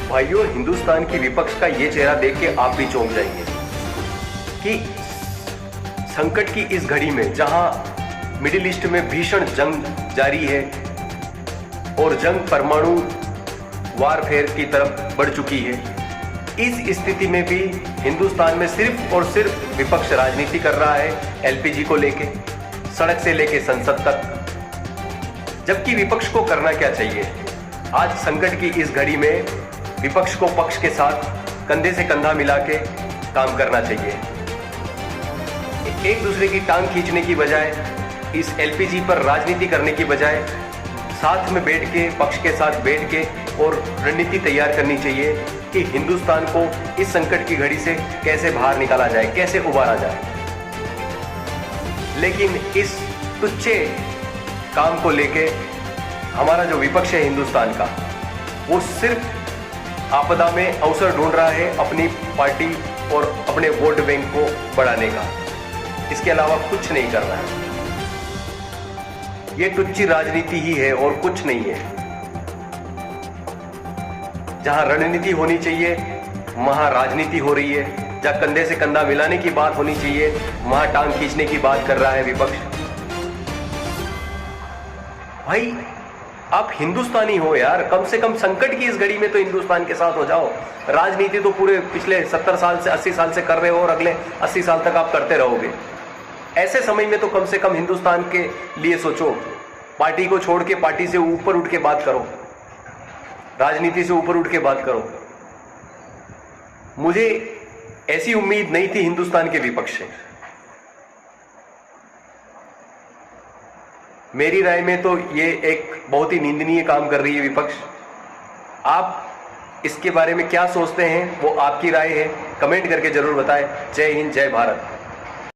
भाइयों, हिंदुस्तान की विपक्ष का ये चेहरा देख के आप भी चौंक जाएंगे कि संकट की इस घड़ी में, जहां मिडिल ईस्ट में भीषण जंग जारी है और जंग परमाणु वारफेयर की तरफ बढ़ चुकी है, इस स्थिति में भी हिंदुस्तान में सिर्फ और सिर्फ विपक्ष राजनीति कर रहा है एलपीजी को लेके, सड़क से लेके संसद तक। जबकि विपक्ष को करना क्या चाहिए? आज संकट की इस घड़ी में विपक्ष को पक्ष के साथ कंधे से कंधा मिला के काम करना चाहिए। एक दूसरे की टांग खींचने की बजाय, इस एलपीजी पर राजनीति करने की बजाय साथ में बैठ के, पक्ष के साथ बैठ के और रणनीति तैयार करनी चाहिए कि हिंदुस्तान को इस संकट की घड़ी से कैसे बाहर निकाला जाए, कैसे उबारा जाए। लेकिन इस तुच्छे काम को लेके हमारा जो विपक्ष है हिंदुस्तान का, वो सिर्फ आपदा में अवसर ढूंढ रहा है अपनी पार्टी और अपने वोट बैंक को बढ़ाने का, इसके अलावा कुछ नहीं कर रहा है। ये तुच्छी राजनीति ही है और कुछ नहीं है। जहां रणनीति होनी चाहिए वहां राजनीति हो रही है, जहां कंधे से कंधा मिलाने की बात होनी चाहिए वहां टांग खींचने की बात कर रहा है विपक्ष। भाई, आप हिंदुस्तानी हो यार, कम से कम संकट की इस घड़ी में तो हिंदुस्तान के साथ हो जाओ। राजनीति तो पूरे पिछले 70 साल से 80 साल से कर रहे हो और अगले 80 साल तक आप करते रहोगे। ऐसे समय में तो कम से कम हिंदुस्तान के लिए सोचो। पार्टी को छोड़ के पार्टी से ऊपर उठ के बात करो, राजनीति से ऊपर उठ के बात करो। मुझे ऐसी उम्मीद नहीं थी हिंदुस्तान के विपक्ष से। मेरी राय में तो ये एक बहुत ही निंदनीय काम कर रही है विपक्ष। आप इसके बारे में क्या सोचते हैं वो आपकी राय है, कमेंट करके जरूर बताएं। जय हिंद, जय भारत।